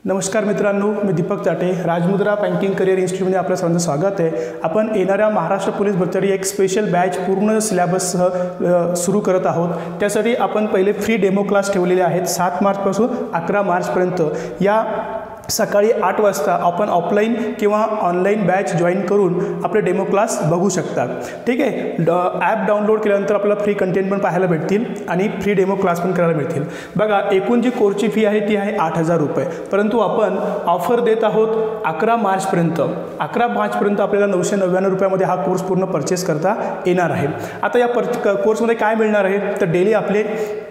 नमस्कार मित्रांनो, मी दीपक चाटे, राजमुद्रा banking career इन्स्टिट्यूटमध्ये आपलं सर्वांचं स्वागत आहे। आपण येणाऱ्या महाराष्ट्र पोलीस भरती एक स्पेशल बॅच पूर्ण सिलेबससह सुरू करत आहोत। त्यासाठी आपण पहिले फ्री डेमो क्लास ठेवलेले आहेत 7 मार्चपासून 11 मार्चपर्यंत। या सकाळी 8 वाजता आपण ऑफलाईन किंवा ऑनलाईन बॅच जॉईन करून आपले डेमो क्लास बघू शकता। ठीक आहे, ॲप डाउनलोड केल्यानंतर आपल्याला फ्री कंटेंट पण पाहायला भेटतील आणि फ्री डेमो क्लास पण करायला मिळतील। बघा, एकूण जी कोर्सची फी आहे ती आहे 8,000 रुपये, परंतु आपण ऑफर देत आहोत 11 मार्चपर्यंत। 11 मार्चपर्यंत आपल्याला 999 रुपयामध्ये हा कोर्स पूर्ण परचेस करता येणार आहे। आता या कोर्समध्ये काय मिळणार आहे तर डेली आपले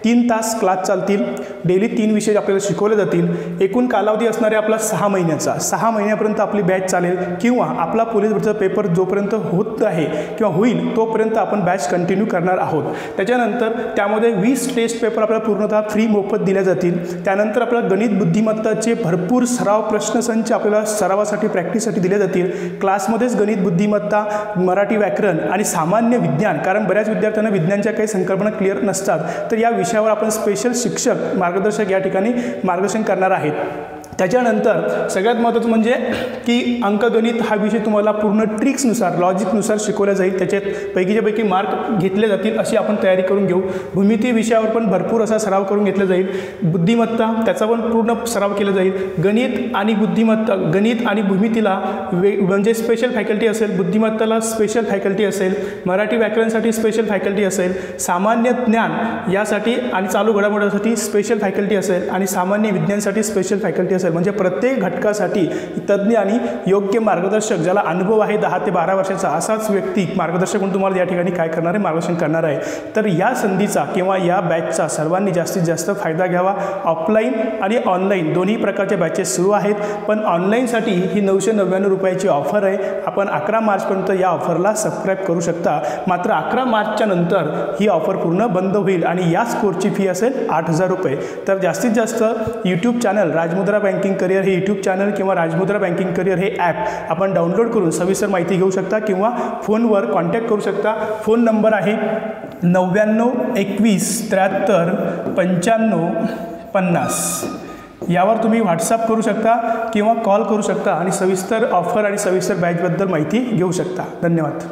3 तास क्लास चालतील, डेली 3 विषय आपल्याला शिकवले जातील। एकूण कालावधी असणार आहे आपला 6 महिन्याचा। 6 महिन्यापर्यंत आपली बॅच चालेल किंवा आपला पोलीस भरतीचा पेपर जोपर्यंत होत आहे किंवा होईल तोपर्यंत आपण बॅच कंटिन्यू करणार आहोत। त्याच्यानंतर त्यामध्ये 20 टेस्ट पेपर आपल्याला पूर्णतः फ्री मोफत दिले जातील। त्यानंतर आपल्याला गणित बुद्धिमत्ताचे भरपूर सराव प्रश्नसंच आपल्याला सरावासाठी प्रॅक्टिससाठी दिले जातील। क्लासमध्येच गणित बुद्धिमत्ता, मराठी व्याकरण आणि सामान्य विज्ञान, कारण बऱ्याच विद्यार्थ्यांना विज्ञानच्या काही संकल्पना क्लिअर नसतात, तर या विषयावर आपण स्पेशल शिक्षक मार्गदर्शक या ठिकाणी मार्गदर्शन करणार आहेत। त्याच्यानंतर सगळ्यात महत्त्वाचं म्हणजे की अंकगणित हा विषय तुम्हाला पूर्ण ट्रिक्सनुसार लॉजिकनुसार शिकवला जाईल। त्याच्यात पैकीचे मार्क घेतले जातील अशी आपण तयारी करून घेऊ। भूमिती विषयावर पण भरपूर असा सराव करून घेतला जाईल। बुद्धिमत्ता त्याचा पण पूर्ण सराव केला जाईल। गणित आणि बुद्धिमत्ता, गणित आणि भूमितीला म्हणजे स्पेशल फॅकल्टी असेल, बुद्धिमत्ताला स्पेशल फॅकल्टी असेल, मराठी व्याकरणसाठी स्पेशल फॅकल्टी असेल, सामान्य ज्ञान यासाठी आणि चालू घडामोडीसाठी स्पेशल फॅकल्टी असेल आणि सामान्य विज्ञानसाठी स्पेशल फॅकल्टी असेल। म्हणजे प्रत्येक घटकासाठी तज्ञ आणि योग्य मार्गदर्शक, ज्याला अनुभव आहे 10 ते 12 वर्षाचा, असाच व्यक्ती मार्गदर्शक म्हणून तुम्हाला या ठिकाणी काय करणार आहे, मार्गदर्शन करणार आहे। तर या संधीचा किंवा या बॅचचा सर्वांनी जास्तीत जास्त फायदा घ्यावा। ऑफलाईन आणि ऑनलाईन दोन्ही प्रकारचे बॅचेस सुरू आहेत, पण ऑनलाईनसाठी ही 999 रुपयाची ऑफर आहे। आपण 11 मार्चपर्यंत या ऑफरला सबस्क्राईब करू शकता। मात्र 11 मार्चच्या नंतर ही ऑफर पूर्ण बंद होईल आणि याच कोर्सची फी असेल 8,000 रुपये। तर जास्तीत जास्त यूट्यूब चॅनल राजमुद्रा बँकिंग करिअर हे यूट्यूब चॅनल किंवा राजमुद्रा बँकिंग करिअर हे ॲप आपण डाउनलोड करून सविस्तर माहिती घेऊ शकता किंवा फोनवर कॉन्टॅक्ट करू शकता। फोन नंबर आहे 99 21 73 95 50। यावर तुम्ही व्हॉट्सअप करू शकता किंवा कॉल करू शकता आणि सविस्तर ऑफर आणि सविस्तर बॅचबद्दल माहिती घेऊ शकता। धन्यवाद।